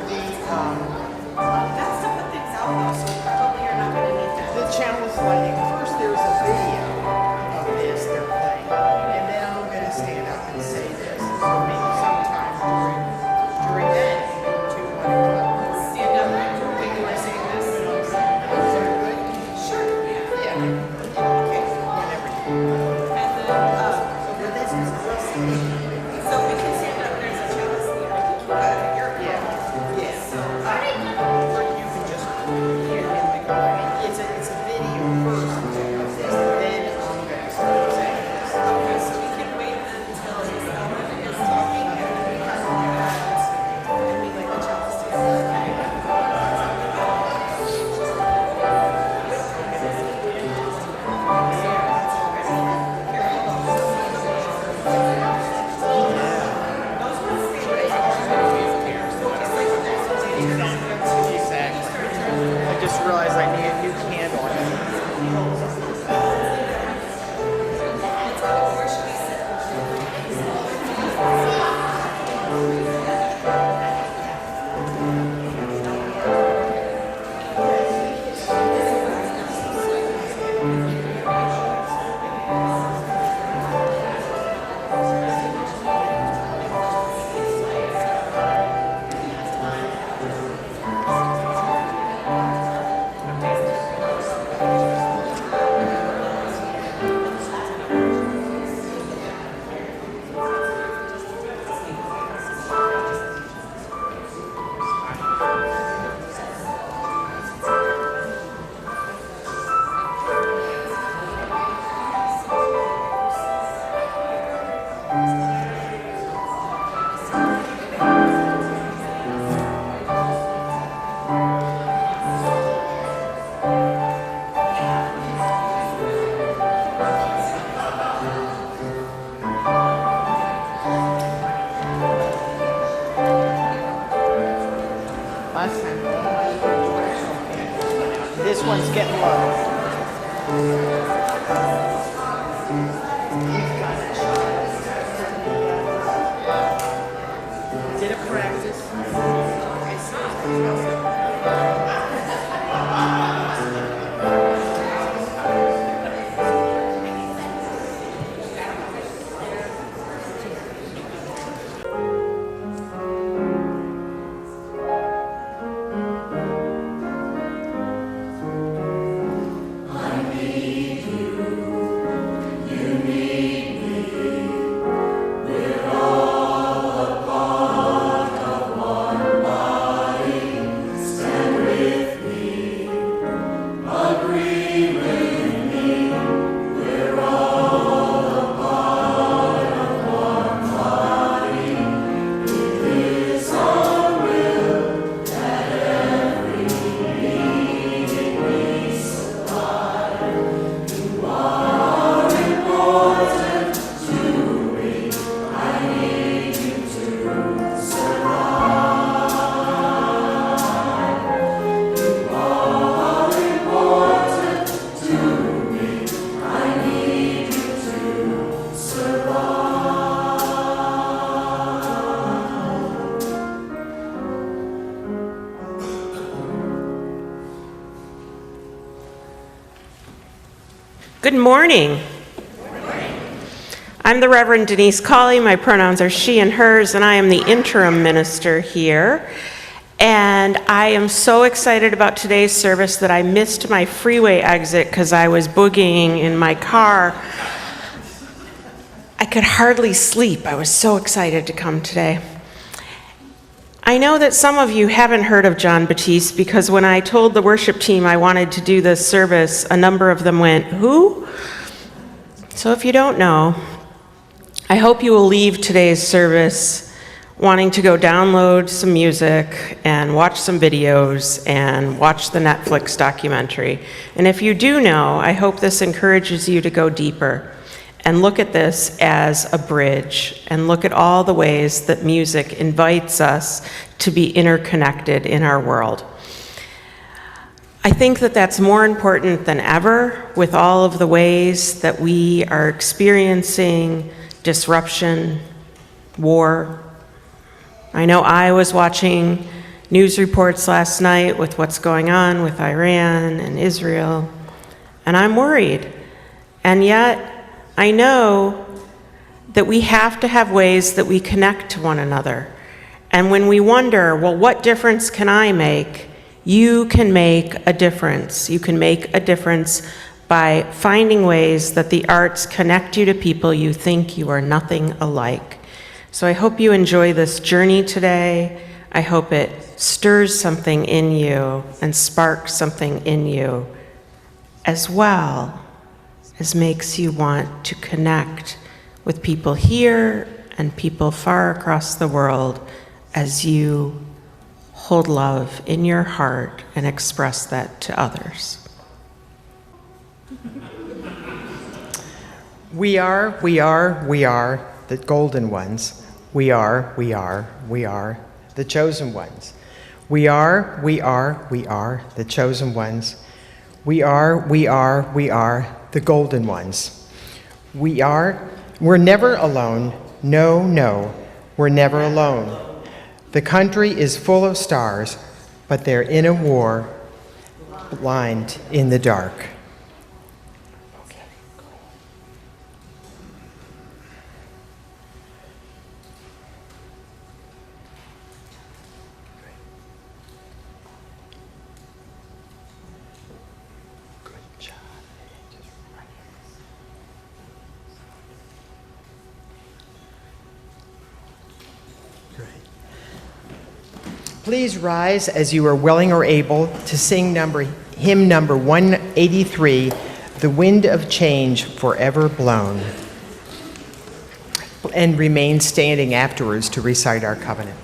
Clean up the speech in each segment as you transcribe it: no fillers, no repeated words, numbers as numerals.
the, That's to put things out though, so probably you're not gonna need that. the Chalice Lighting. First, there's a video of this they're playing, and then I'm going to stand up and say this. So maybe sometime during that, to 1 o'clock. Stand up when you are saying this. Is that good? Sure. Yeah. Okay. Whenever you. And then, But this is so we can stand up, there's a chalice there. Yeah. Or you can just hear him and go. It's a video first of this, then I'm going to start saying this. Okay, so we can wait until Ellen is talking and then we can do that. And we like the chalice together. Exactly. I just realized I need a new candle. Last time. This one's getting low. Did it practice? Good morning. I'm the Reverend Denise Colley. My pronouns are she and hers, and I am the interim minister here. And I am so excited about today's service that I missed my freeway exit because I was boogieing in my car. I could hardly sleep. I was so excited to come today. I know that some of you haven't heard of Jon Batiste because when I told the worship team I wanted to do this service, a number of them went, "Who?" So if you don't know, I hope you will leave today's service wanting to go download some music and watch some videos and watch the Netflix documentary. And if you do know, I hope this encourages you to go deeper and look at this as a bridge and look at all the ways that music invites us to be interconnected in our world. I think that that's more important than ever with all of the ways that we are experiencing disruption, war. I know I was watching news reports last night with what's going on with Iran and Israel, and I'm worried. And yet, I know that we have to have ways that we connect to one another. And when we wonder, well, what difference can I make? You can make a difference. You can make a difference by finding ways that the arts connect you to people you think you are nothing alike. So I hope you enjoy this journey today. I hope it stirs something in you and sparks something in you, as well as makes you want to connect with people here and people far across the world as you hold love in your heart and express that to others. We are the golden ones. We are the chosen ones. We are the chosen ones. We are the golden ones. We're never alone. No, we're never alone. The country is full of stars, but they're in a war, blind in the dark. Please rise as you are willing or able to sing hymn number 183, The Wind of Change Forever Blown, and remain standing afterwards to recite our covenant.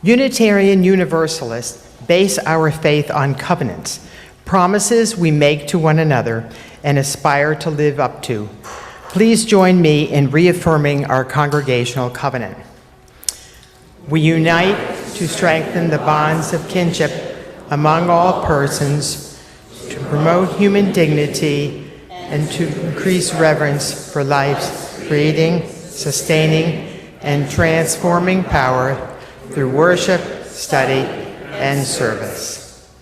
Unitarian Universalists base our faith on covenants, promises we make to one another and aspire to live up to. Please join me in reaffirming our congregational covenant. We unite to strengthen the bonds of kinship among all persons, to promote human dignity, and to increase reverence for life's creating, sustaining, and transforming power through worship, study, and service.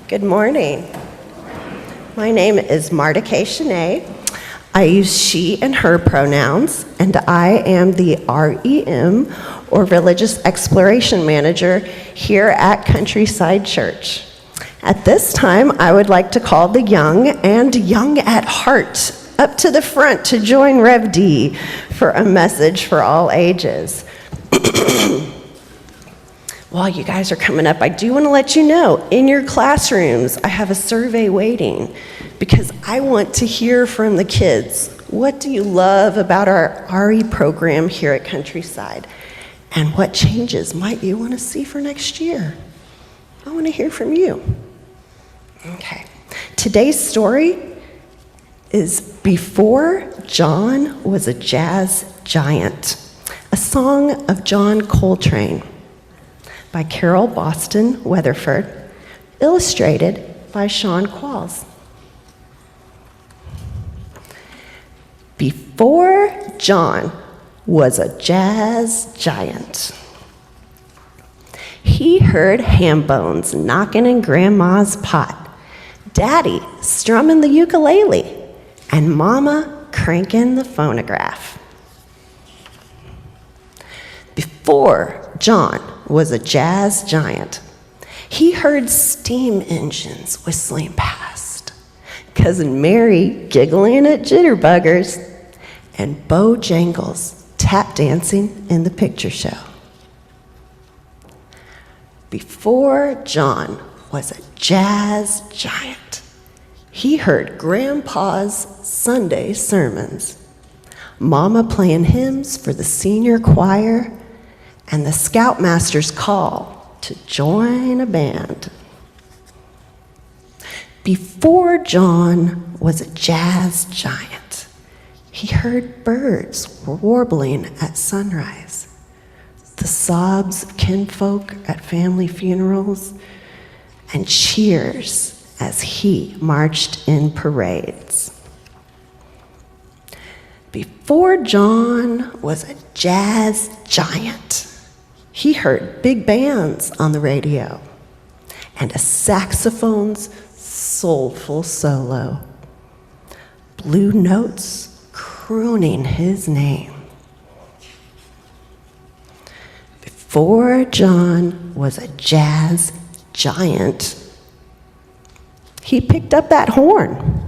Good morning. My name is Marta K. Shanae. I use she and her pronouns, and I am the REM, or Religious Exploration Manager, here at Countryside Church. At this time, I would like to call the young and young at heart up to the front to join Rev D for a message for all ages. While you guys are coming up, I do want to let you know, in your classrooms, I have a survey waiting because I want to hear from the kids. What do you love about our RE program here at Countryside? And what changes might you want to see for next year? I want to hear from you. Okay. Today's story is Before John Was a Jazz Giant, a song of John Coltrane by Carol Boston Weatherford, illustrated by Sean Qualls. Before John was a jazz giant, he heard ham bones knocking in Grandma's pot, Daddy strumming the ukulele, and Mama cranking the phonograph. Before John was a jazz giant, he heard steam engines whistling past, Cousin Mary giggling at jitterbuggers, and Bojangles tap dancing in the picture show. Before John was a jazz giant, he heard Grandpa's Sunday sermons, Mama playing hymns for the senior choir, and the Scoutmaster's call to join a band. Before John was a jazz giant, he heard birds warbling at sunrise, the sobs of kinfolk at family funerals, and cheers as he marched in parades. Before John was a jazz giant, he heard big bands on the radio and a saxophone's soulful solo, blue notes crooning his name. Before John was a jazz giant, he picked up that horn,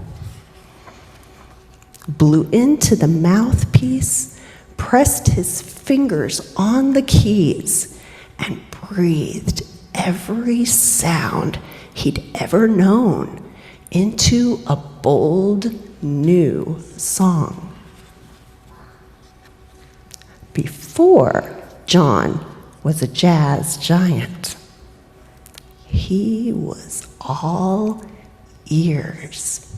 blew into the mouthpiece, pressed his fingers on the keys, and breathed every sound he'd ever known into a bold new song. Before John was a jazz giant, he was all ears.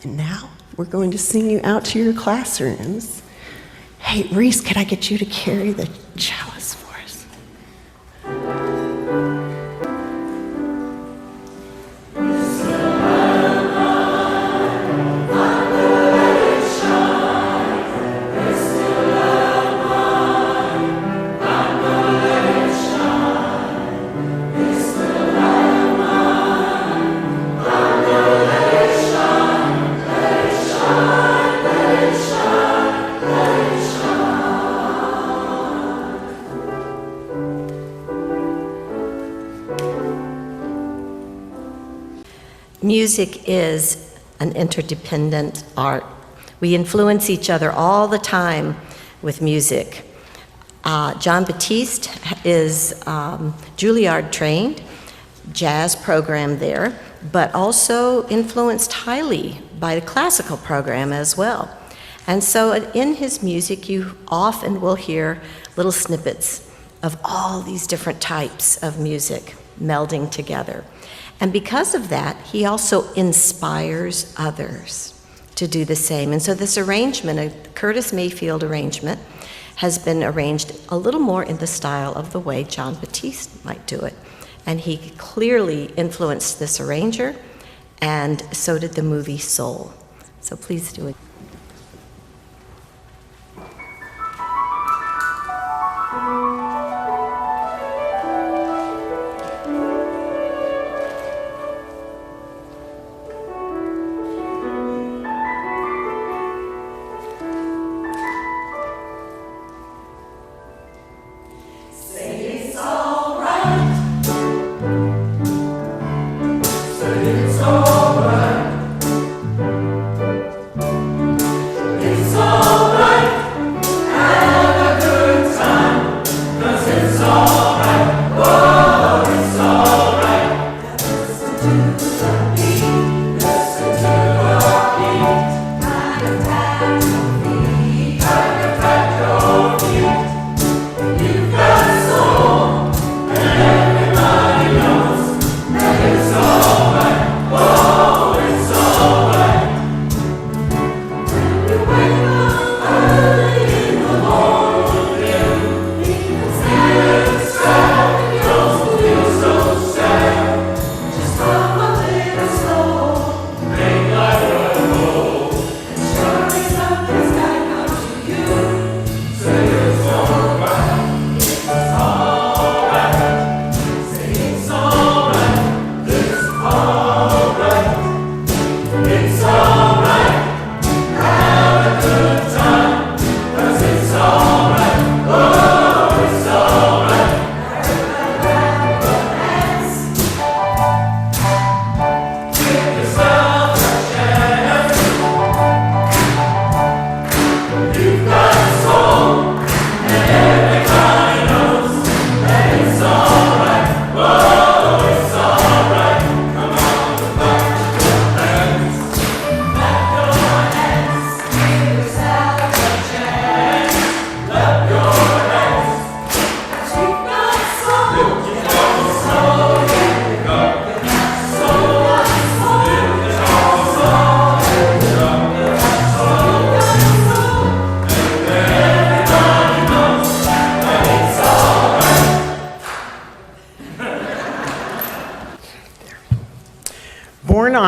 And now we're going to sing you out to your classrooms. Hey, Reese, could I get you to carry the chalice for us? Music is an interdependent art. We influence each other all the time with music. Jon Batiste is Julliard trained, jazz program there, but also influenced highly by the classical program as well. And so in his music, you often will hear little snippets of all these different types of music melding together. And because of that, he also inspires others to do the same. And so this arrangement, a Curtis Mayfield arrangement, has been arranged a little more in the style of the way Jon Batiste might do it. And he clearly influenced this arranger, and so did the movie Soul. So please do it.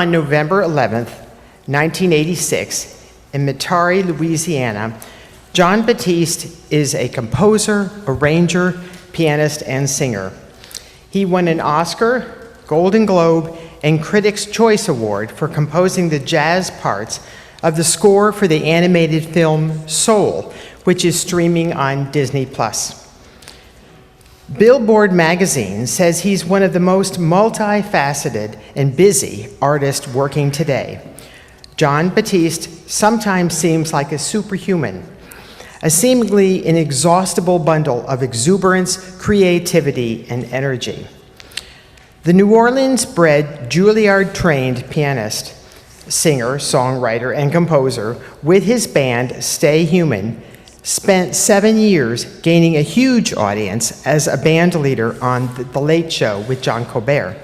on November 11th, 1986, in Metairie, Louisiana, Jon Batiste is a composer, arranger, pianist, and singer. He won an Oscar, Golden Globe, and Critics' Choice Award for composing the jazz parts of the score for the animated film Soul, which is streaming on Disney+. Billboard magazine says he's one of the most multifaceted and busy artists working today. Jon Batiste sometimes seems like a superhuman, a seemingly inexhaustible bundle of exuberance, creativity, and energy. The New Orleans-bred, Julliard-trained pianist, singer, songwriter, and composer with his band Stay Human spent 7 years gaining a huge audience as a band leader on The Late Show with Stephen Colbert.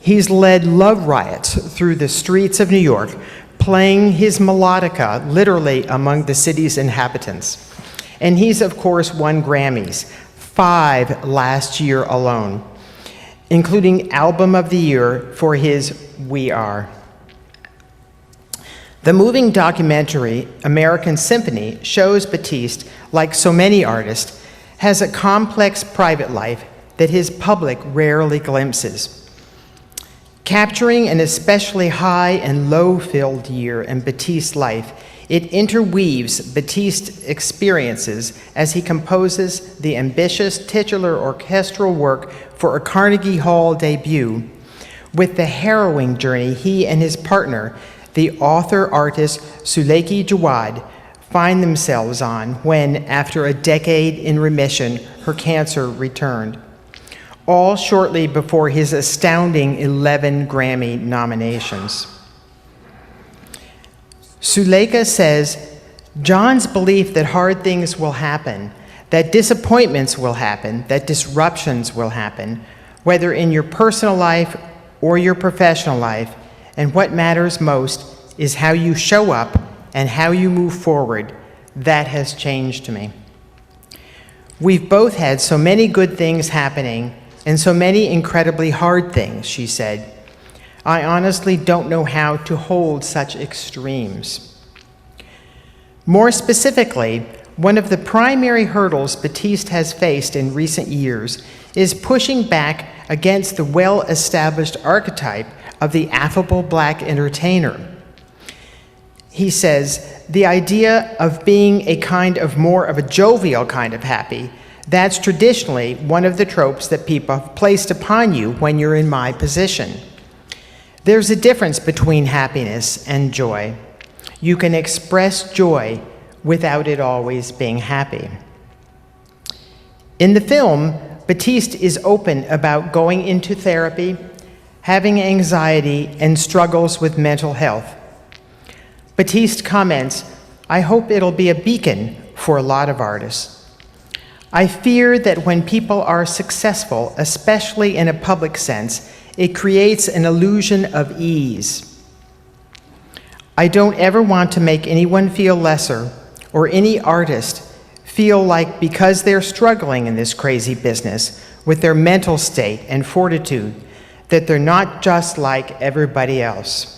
He's led love riots through the streets of New York, playing his melodica literally among the city's inhabitants. And he's, of course, won Grammys, 5 last year alone, including Album of the Year for his We Are. The moving documentary, American Symphony, shows Batiste, like so many artists, has a complex private life that his public rarely glimpses. Capturing an especially high and low-filled year in Batiste's life, it interweaves Batiste's experiences as he composes the ambitious titular orchestral work for a Carnegie Hall debut with the harrowing journey he and his partner, the author-artist Suleki Jawad, find themselves on when, after a decade in remission, her cancer returned. All shortly before his astounding 11 Grammy nominations. Suleka says, Jon's belief that hard things will happen, that disappointments will happen, that disruptions will happen, whether in your personal life or your professional life, and what matters most is how you show up and how you move forward. That has changed me. We've both had so many good things happening and so many incredibly hard things, she said. I honestly don't know how to hold such extremes. More specifically, one of the primary hurdles Batiste has faced in recent years is pushing back against the well-established archetype of the affable black entertainer. He says, the idea of being a kind of more of a jovial kind of happy, that's traditionally one of the tropes that people have placed upon you when you're in my position. There's a difference between happiness and joy. You can express joy without it always being happy. In the film, Batiste is open about going into therapy, having anxiety, and struggles with mental health. Batiste comments, I hope it'll be a beacon for a lot of artists. I fear that when people are successful, especially in a public sense, it creates an illusion of ease. I don't ever want to make anyone feel lesser or any artist feel like because they're struggling in this crazy business with their mental state and fortitude, that they're not just like everybody else.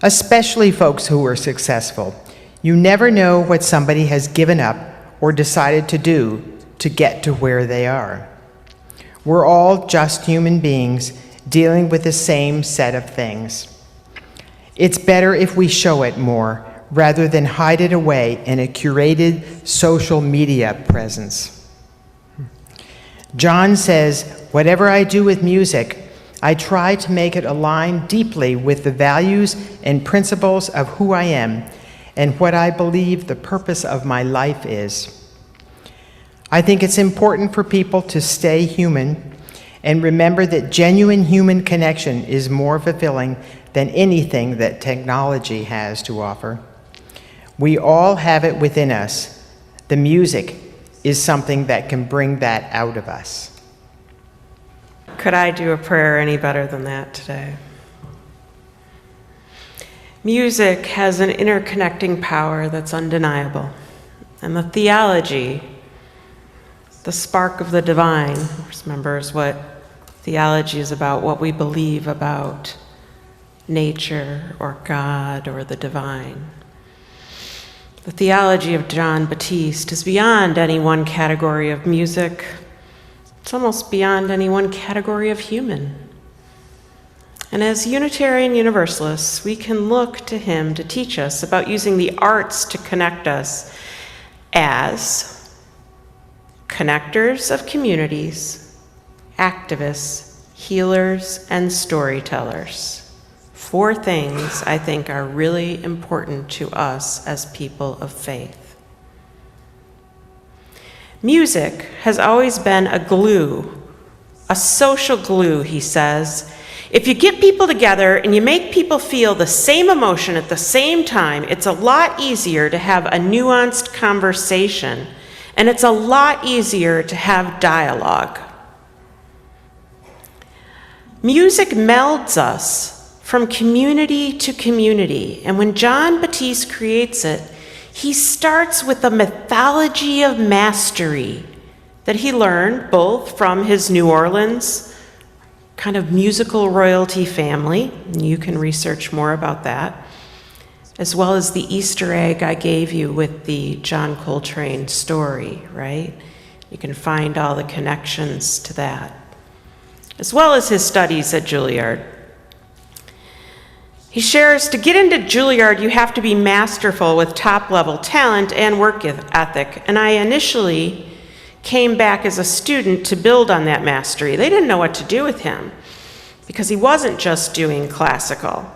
Especially folks who are successful. You never know what somebody has given up or decided to do to get to where they are. We're all just human beings dealing with the same set of things. It's better if we show it more rather than hide it away in a curated social media presence. Jon says, whatever I do with music, I try to make it align deeply with the values and principles of who I am and what I believe the purpose of my life is. I think it's important for people to stay human and remember that genuine human connection is more fulfilling than anything that technology has to offer. We all have it within us. The music is something that can bring that out of us. Could I do a prayer any better than that today? Music has an interconnecting power that's undeniable. And the theology, the spark of the divine, remember, is what theology is about, what we believe about nature, or God, or the divine. The theology of Jon Batiste is beyond any one category of music. It's almost beyond any one category of human. And as Unitarian Universalists, we can look to him to teach us about using the arts to connect us as connectors of communities, activists, healers, and storytellers. 4 things I think are really important to us as people of faith. Music has always been a glue, a social glue, he says. If you get people together and you make people feel the same emotion at the same time, it's a lot easier to have a nuanced conversation, and it's a lot easier to have dialogue. Music melds us from community to community, and when Jon Batiste creates it, he starts with a mythology of mastery that he learned both from his New Orleans kind of musical royalty family, and you can research more about that, as well as the Easter egg I gave you with the John Coltrane story, right? You can find all the connections to that, as well as his studies at Julliard. He shares, to get into Julliard, you have to be masterful with top-level talent and work ethic, and I initially came back as a student to build on that mastery. They didn't know what to do with him because he wasn't just doing classical,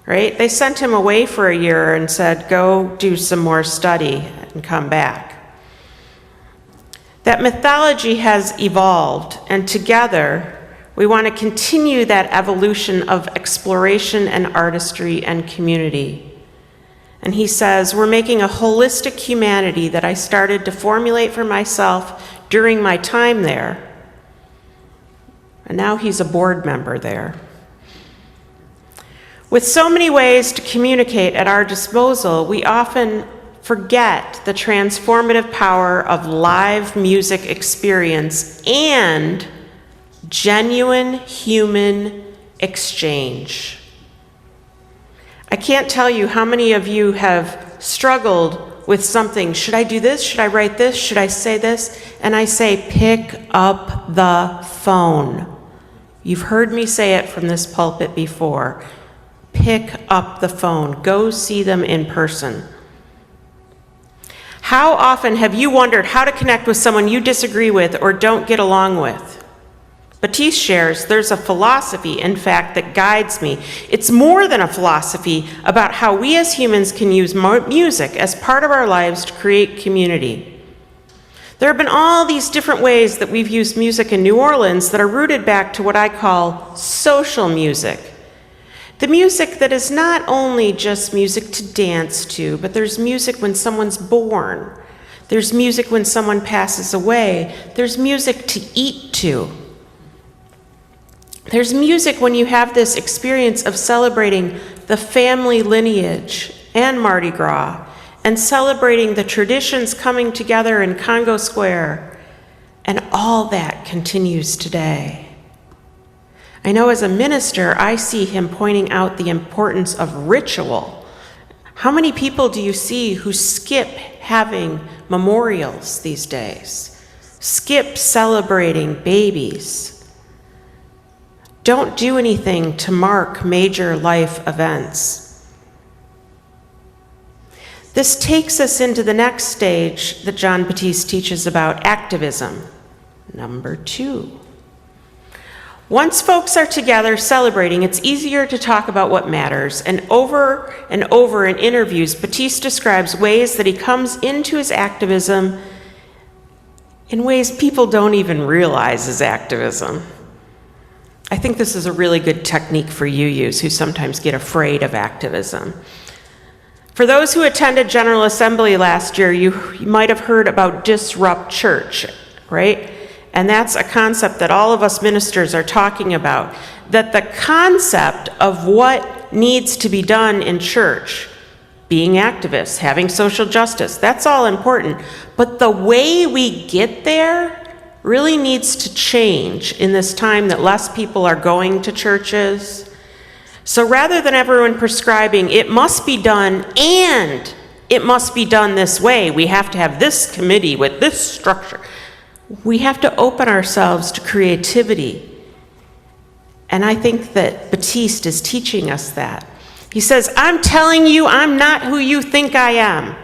right? They sent him away for a year and said, go do some more study and come back. That mythology has evolved, and together we want to continue that evolution of exploration and artistry and community. And he says, we're making a holistic humanity that I started to formulate for myself during my time there. And now he's a board member there. With so many ways to communicate at our disposal, we often forget the transformative power of live music experience and genuine human exchange. I can't tell you how many of you have struggled with something. Should I do this? Should I write this? Should I say this? And I say, pick up the phone. You've heard me say it from this pulpit before. Pick up the phone. Go see them in person. How often have you wondered how to connect with someone you disagree with or don't get along with? Batiste shares, there's a philosophy, in fact, that guides me. It's more than a philosophy about how we as humans can use music as part of our lives to create community. There have been all these different ways that we've used music in New Orleans that are rooted back to what I call social music. The music that is not only just music to dance to, but there's music when someone's born. There's music when someone passes away. There's music to eat to. There's music when you have this experience of celebrating the family lineage and Mardi Gras, and celebrating the traditions coming together in Congo Square, and all that continues today. I know as a minister, I see him pointing out the importance of ritual. How many people do you see who skip having memorials these days? Skip celebrating babies. Don't do anything to mark major life events. This takes us into the next stage that Jon Batiste teaches about activism. Number 2. Once folks are together celebrating, it's easier to talk about what matters. And over in interviews, Batiste describes ways that he comes into his activism in ways people don't even realize is activism. I think this is a really good technique for UUs who sometimes get afraid of activism. For those who attended General Assembly last year, you might have heard about disrupt church, right? And that's a concept that all of us ministers are talking about, that the concept of what needs to be done in church, being activists, having social justice, that's all important. But the way we get there really needs to change in this time that less people are going to churches. So rather than everyone prescribing, it must be done and it must be done this way, we have to have this committee with this structure, we have to open ourselves to creativity. And I think that Batiste is teaching us that. He says, I'm telling you, I'm not who you think I am.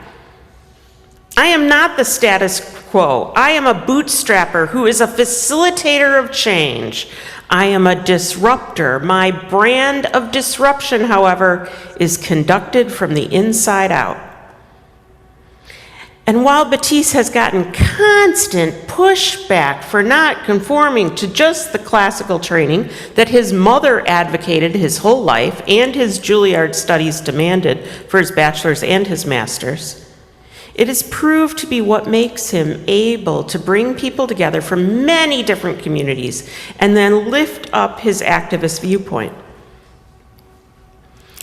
I am not the status quo. I am a bootstrapper who is a facilitator of change. I am a disruptor. My brand of disruption, however, is conducted from the inside out. And while Batiste has gotten constant pushback for not conforming to just the classical training that his mother advocated his whole life and his Julliard studies demanded for his bachelor's and his master's, it has proved to be what makes him able to bring people together from many different communities and then lift up his activist viewpoint.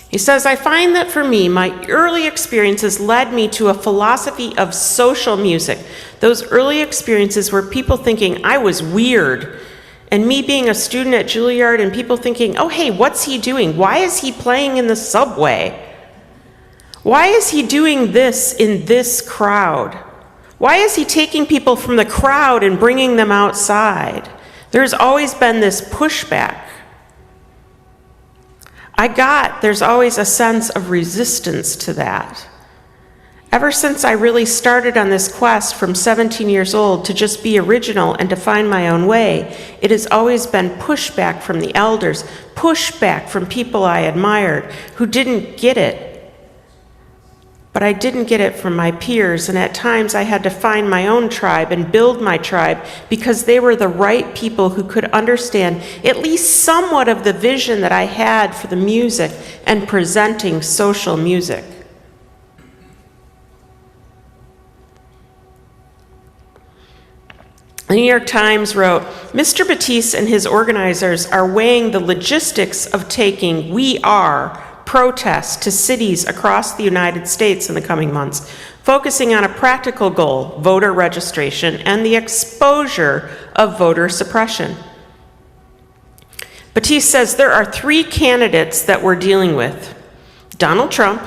He says, I find that for me, my early experiences led me to a philosophy of social music. Those early experiences were people thinking I was weird, and me being a student at Julliard and people thinking, oh, hey, what's he doing? Why is he playing in the subway? Why is he doing this in this crowd? Why is he taking people from the crowd and bringing them outside? There's always been this pushback. There's always a sense of resistance to that. Ever since I really started on this quest from 17 years old to just be original and to find my own way, it has always been pushback from the elders, pushback from people I admired who didn't get it. But I didn't get it from my peers, and at times I had to find my own tribe and build my tribe because they were the right people who could understand at least somewhat of the vision that I had for the music and presenting social music. The New York Times wrote, Mr. Batiste and his organizers are weighing the logistics of taking We Are protests to cities across the United States in the coming months, focusing on a practical goal, voter registration, and the exposure of voter suppression. Batiste says there are 3 candidates that we're dealing with: Donald Trump,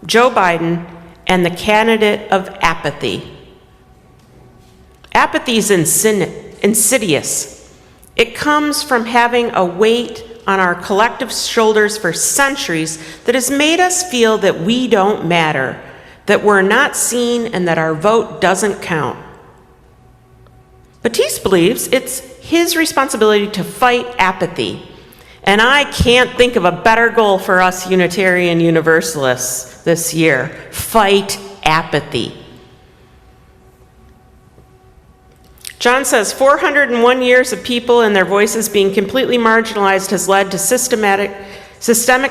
Joe Biden, and the candidate of apathy. Apathy is insidious. It comes from having a weight on our collective shoulders for centuries that has made us feel that we don't matter, that we're not seen, and that our vote doesn't count. Batiste believes it's his responsibility to fight apathy, and I can't think of a better goal for us Unitarian Universalists this year: fight apathy. John says 401 years of people and their voices being completely marginalized has led to systemic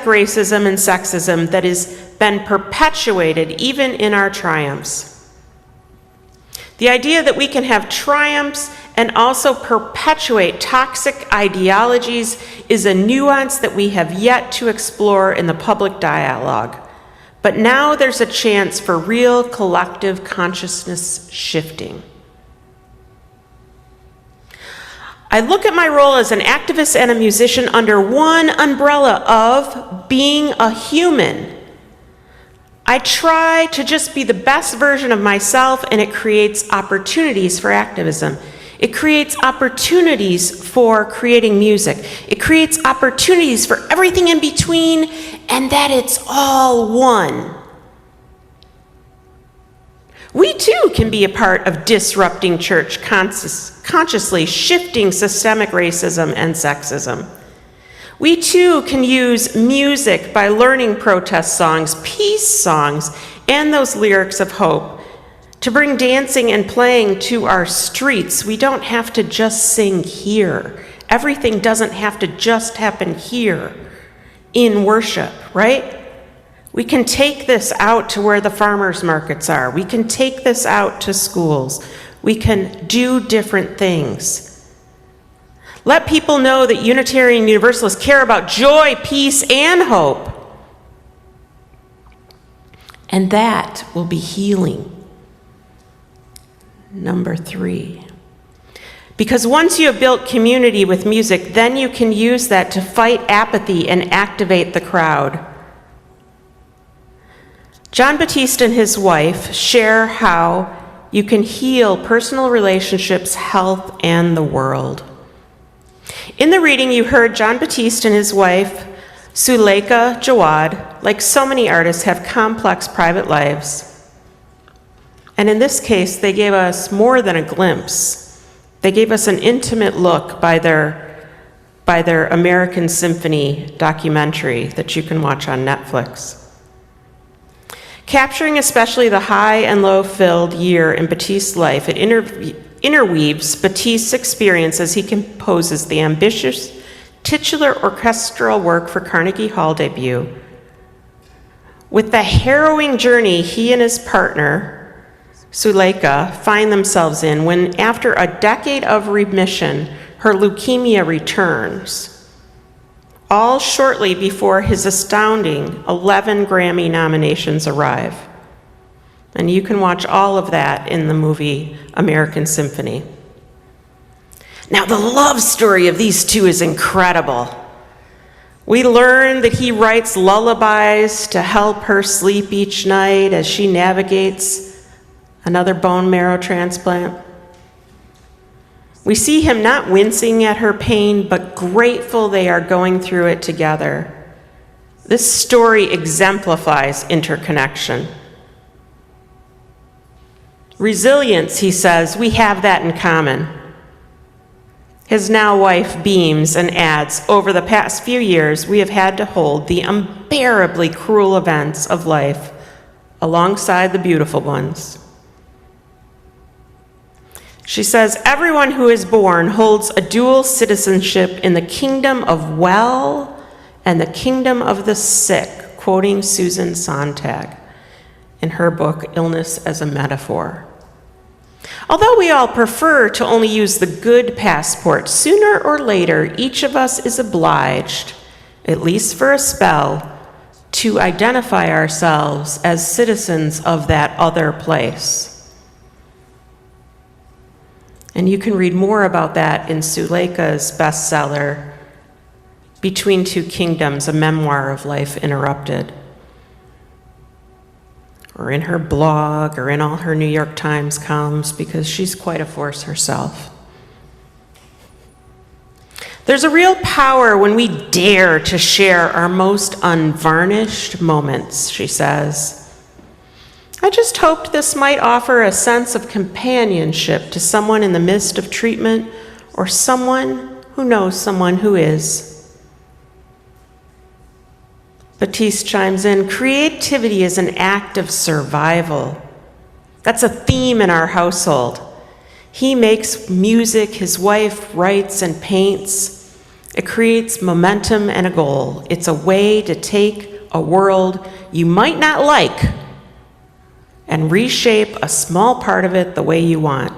racism and sexism that has been perpetuated even in our triumphs. The idea that we can have triumphs and also perpetuate toxic ideologies is a nuance that we have yet to explore in the public dialogue. But now there's a chance for real collective consciousness shifting. I look at my role as an activist and a musician under one umbrella of being a human. I try to just be the best version of myself, and it creates opportunities for activism. It creates opportunities for creating music. It creates opportunities for everything in between, and that it's all one. We too can be a part of disrupting church, consciously shifting systemic racism and sexism. We too can use music by learning protest songs, peace songs, and those lyrics of hope to bring dancing and playing to our streets. We don't have to just sing here. Everything doesn't have to just happen here in worship, right? We can take this out to where the farmers markets are. We can take this out to schools. We can do different things. Let people know that Unitarian Universalists care about joy, peace, and hope. And that will be healing. Number 3. Because once you have built community with music, then you can use that to fight apathy and activate the crowd. Jon Batiste and his wife share how you can heal personal relationships, health, and the world. In the reading, you heard Jon Batiste and his wife, Suleika Jawad, like so many artists, have complex private lives. And in this case, they gave us more than a glimpse. They gave us an intimate look by their American Symphony documentary that you can watch on Netflix. Capturing especially the high and low-filled year in Batiste's life, it interweaves Batiste's experience as he composes the ambitious titular orchestral work for Carnegie Hall debut with the harrowing journey he and his partner, Suleika, find themselves in when, after a decade of remission, her leukemia returns, all shortly before his astounding 11 Grammy nominations arrive. And you can watch all of that in the movie American Symphony. Now, the love story of these two is incredible. We learn that he writes lullabies to help her sleep each night as she navigates another bone marrow transplant. We see him not wincing at her pain, but grateful they are going through it together. This story exemplifies interconnection. Resilience, he says, we have that in common. His now wife beams and adds, over the past few years, we have had to hold the unbearably cruel events of life alongside the beautiful ones. She says, everyone who is born holds a dual citizenship in the kingdom of well and the kingdom of the sick, quoting Susan Sontag in her book, Illness as a Metaphor. Although we all prefer to only use the good passport, sooner or later, each of us is obliged, at least for a spell, to identify ourselves as citizens of that other place. And you can read more about that in Suleika's bestseller, Between Two Kingdoms, a memoir of life interrupted, or in her blog, or in all her New York Times columns, because she's quite a force herself. There's a real power when we dare to share our most unvarnished moments, she says. I just hoped this might offer a sense of companionship to someone in the midst of treatment, or someone who knows someone who is. Batiste chimes in, creativity is an act of survival. That's a theme in our household. He makes music, his wife writes and paints. It creates momentum and a goal. It's a way to take a world you might not like and reshape a small part of it the way you want.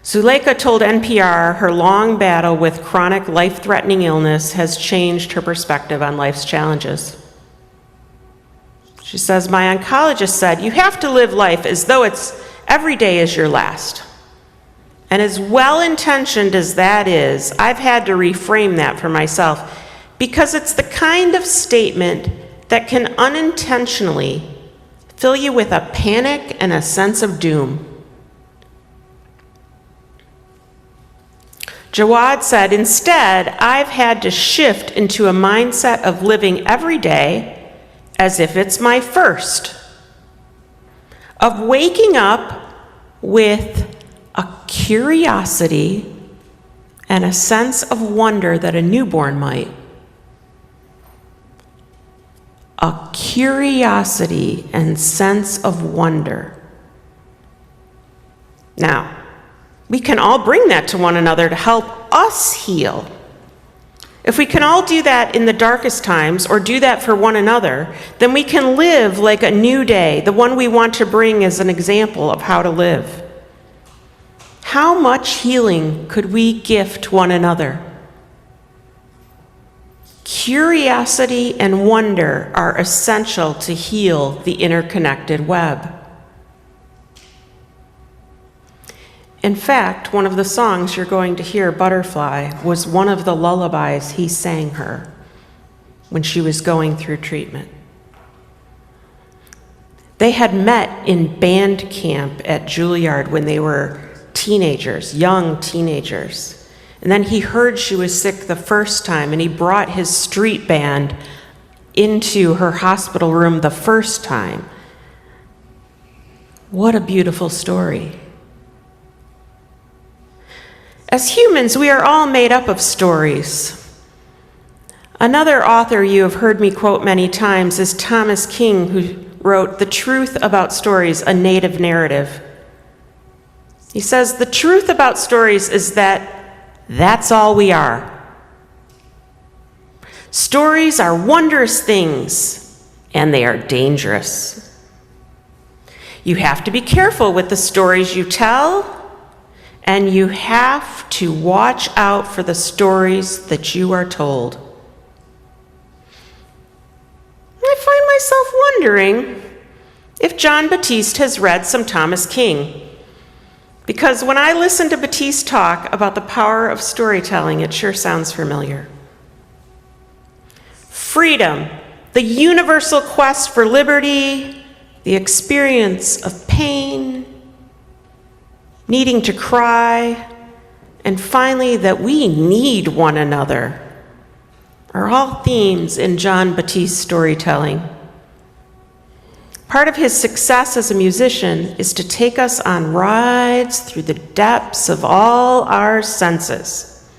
Suleika told NPR her long battle with chronic life-threatening illness has changed her perspective on life's challenges. She says, my oncologist said, you have to live life as though every day is your last. And as well-intentioned as that is, I've had to reframe that for myself because it's the kind of statement that can unintentionally fill you with a panic and a sense of doom. Jawad said, instead, I've had to shift into a mindset of living every day as if it's my first, of waking up with a curiosity and a sense of wonder that a newborn might. A curiosity and sense of wonder. Now, we can all bring that to one another to help us heal. If we can all do that in the darkest times, or do that for one another, then we can live like a new day, the one we want to bring as an example of how to live. How much healing could we gift one another? Curiosity and wonder are essential to heal the interconnected web. In fact, one of the songs you're going to hear, Butterfly, was one of the lullabies he sang her when she was going through treatment. They had met in band camp at Julliard when they were teenagers, young teenagers. And then he heard she was sick the first time, and he brought his street band into her hospital room the first time. What a beautiful story. As humans, we are all made up of stories. Another author you have heard me quote many times is Thomas King, who wrote The Truth About Stories, a Native Narrative. He says, the truth about stories is that that's all we are. Stories are wondrous things, and they are dangerous. You have to be careful with the stories you tell, and you have to watch out for the stories that you are told. I find myself wondering if Jon Batiste has read some Thomas King. Because when I listen to Batiste talk about the power of storytelling, it sure sounds familiar. Freedom, the universal quest for liberty, the experience of pain, needing to cry, and finally that we need one another are all themes in Jon Batiste's storytelling. Part of his success as a musician is to take us on rides through the depths of all our senses.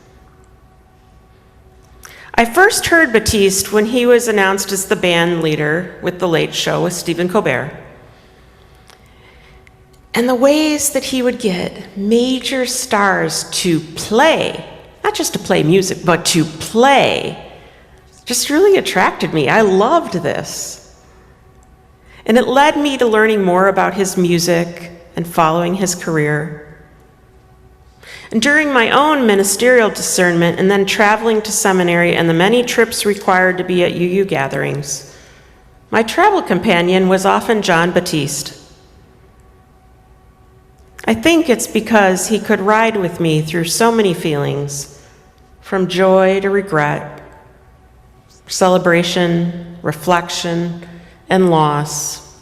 I first heard Batiste when he was announced as the band leader with The Late Show with Stephen Colbert. And the ways that he would get major stars to play, not just to play music, but to play, just really attracted me. I loved this. And it led me to learning more about his music and following his career. And during my own ministerial discernment and then traveling to seminary and the many trips required to be at UU gatherings, my travel companion was often Jon Batiste. I think it's because he could ride with me through so many feelings, from joy to regret, celebration, reflection, and loss,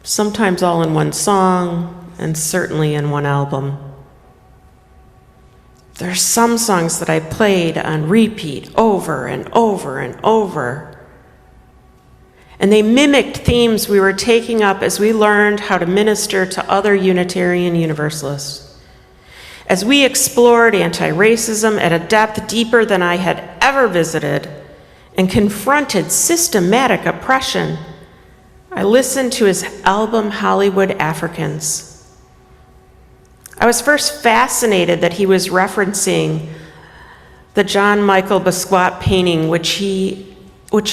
sometimes all in one song, and certainly in one album. There are some songs that I played on repeat over and over and over. And they mimicked themes we were taking up as we learned how to minister to other Unitarian Universalists. As we explored anti-racism at a depth deeper than I had ever visited and confronted systematic oppression, I listened to his album, Hollywood Africans. I was first fascinated that he was referencing the John Michael Basquiat painting, which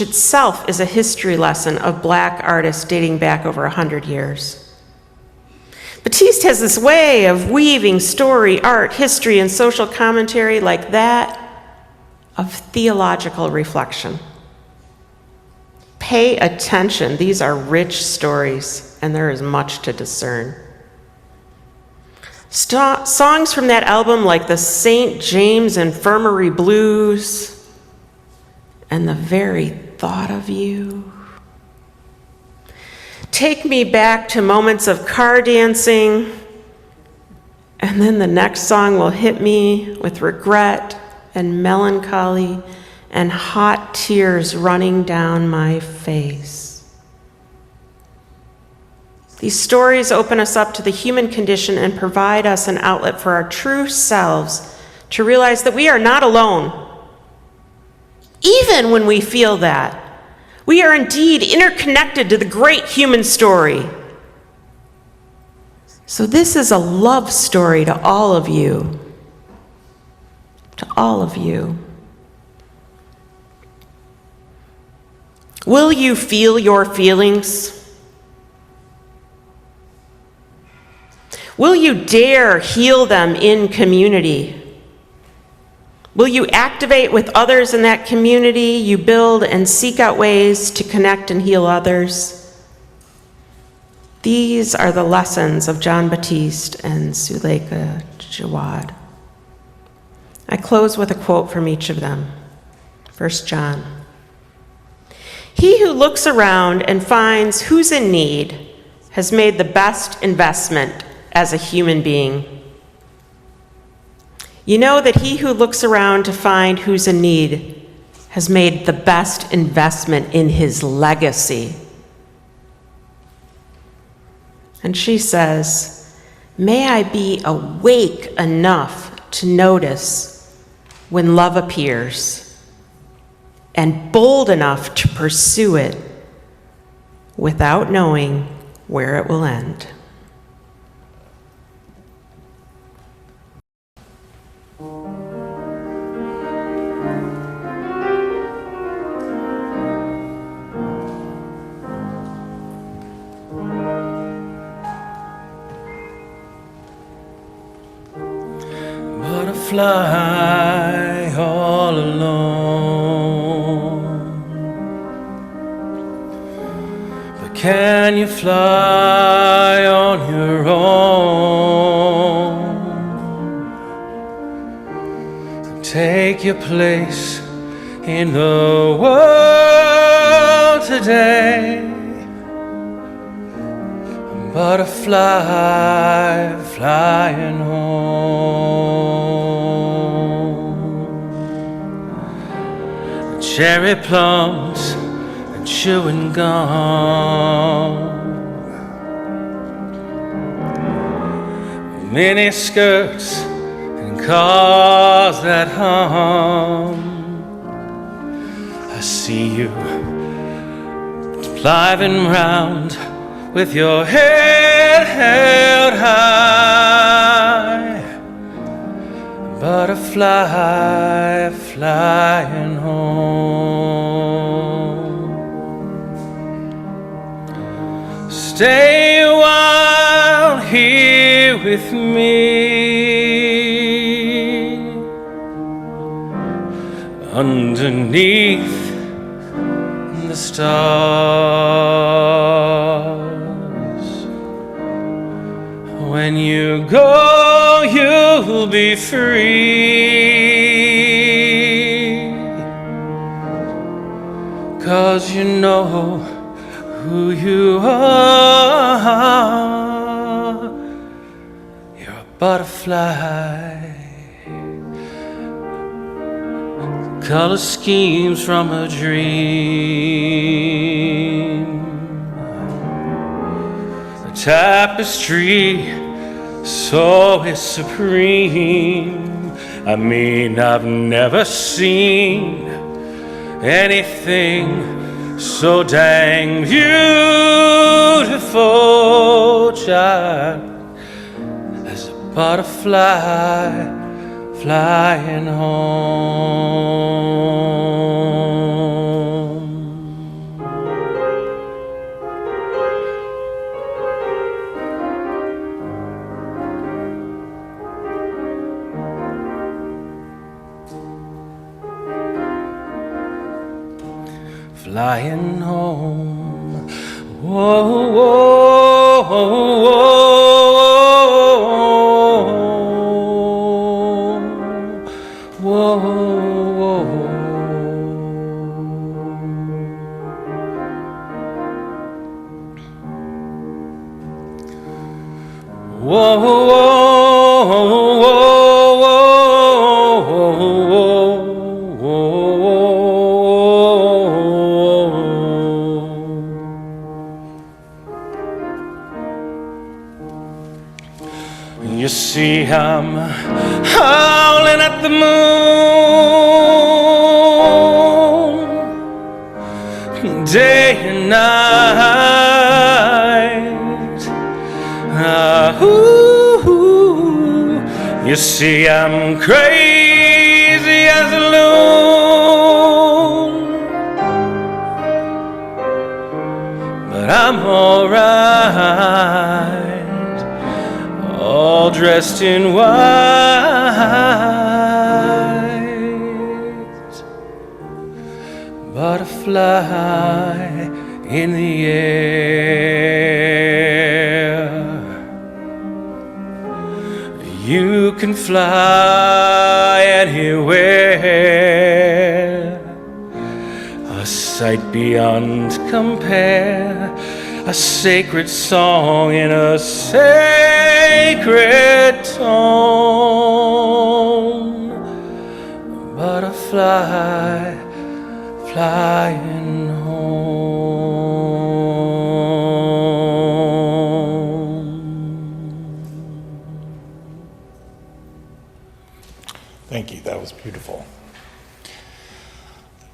itself is a history lesson of Black artists dating back over 100 years. Batiste has this way of weaving story, art, history, and social commentary like that of theological reflection. Pay attention. These are rich stories, and there is much to discern. Songs from that album like the St. James Infirmary Blues and The Very Thought of You take me back to moments of car dancing, and then the next song will hit me with regret and melancholy and hot tears running down my face. These stories open us up to the human condition and provide us an outlet for our true selves to realize that we are not alone. Even when we feel that, we are indeed interconnected to the great human story. So this is a love story to all of you. To all of you. Will you feel your feelings? Will you dare heal them in community? Will you activate with others in that community you build and seek out ways to connect and heal others? These are the lessons of Jon Batiste and Suleika Jawad. I close with a quote from each of them. 1 John. He who looks around and finds who's in need has made the best investment as a human being. You know that he who looks around to find who's in need has made the best investment in his legacy. And she says, may I be awake enough to notice when love appears and bold enough to pursue it without knowing where it will end. Fly all alone, but can you fly on your own? Take your place in the world today. Butterfly flying home. Cherry plums and chewing gum, mini skirts and cars that hum. I see you driving round with your head held high, butterfly flying home. Stay a while here with me, underneath the stars. When you go, you'll be free, 'cause you know who you are. You're a butterfly. Color schemes from a dream, a tapestry so is supreme. I mean, I've never seen anything so dang beautiful, child, as a butterfly flying home. Flying home. Whoa, whoa, whoa, whoa, whoa, whoa, You see, I'm howling at the moon, day and night. Ooh, you see, I'm crazy as a loon, but I'm alright, all dressed in white, butterfly in the air. you can fly anywhere. A sight beyond compare, a sacred song in a sacred tone. Butterfly flying home. Thank you. That was beautiful.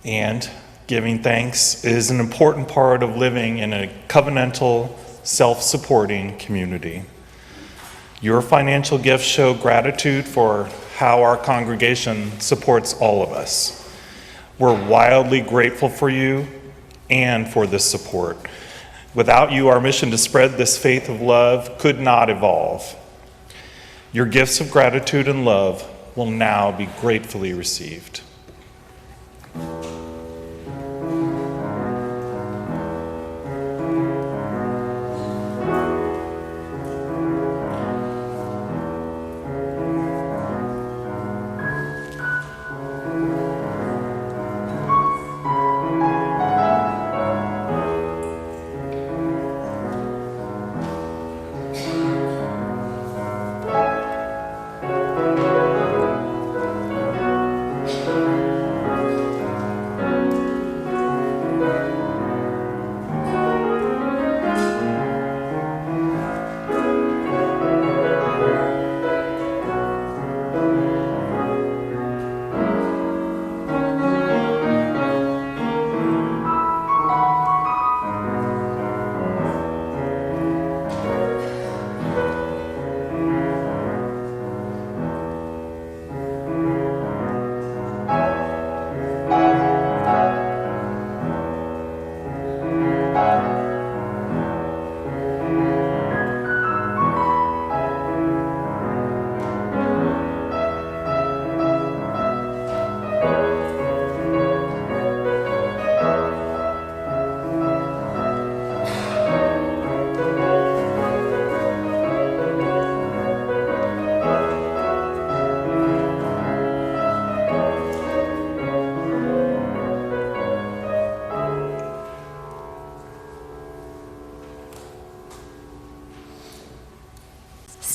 And giving thanks is an important part of living in a covenantal, self-supporting community. Your financial gifts show gratitude for how our congregation supports all of us. We're wildly grateful for you and for this support. Without you, our mission to spread this faith of love could not evolve. Your gifts of gratitude and love will now be gratefully received.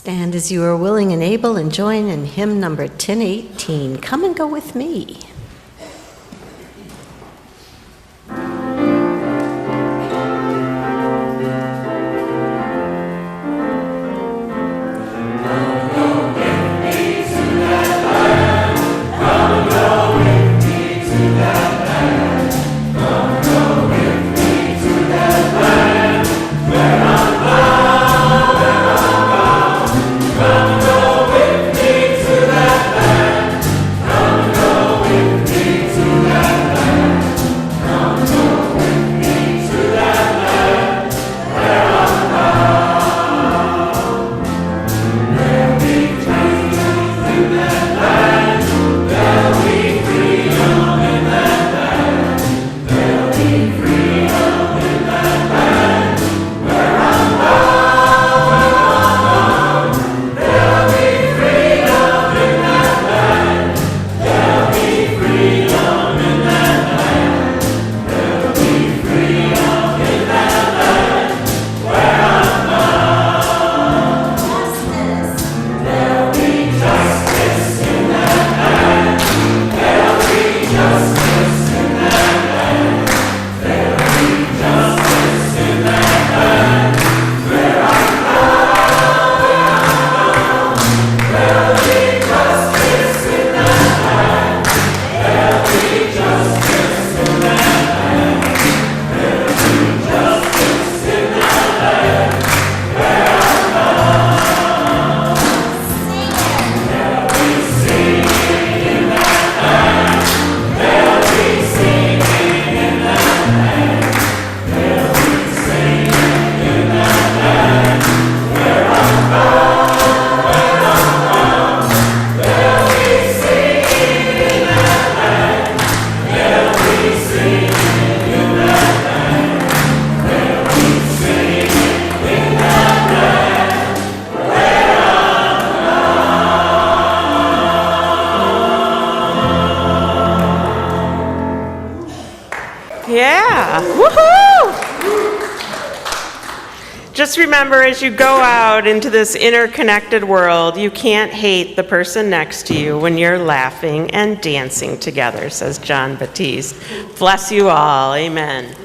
Stand as you are willing and able and join in hymn number 1018, Come and Go With Me. Yeah. Woohoo! Just remember, as you go out into this interconnected world, you can't hate the person next to you when you're laughing and dancing together, says Jon Batiste. Bless you all. Amen.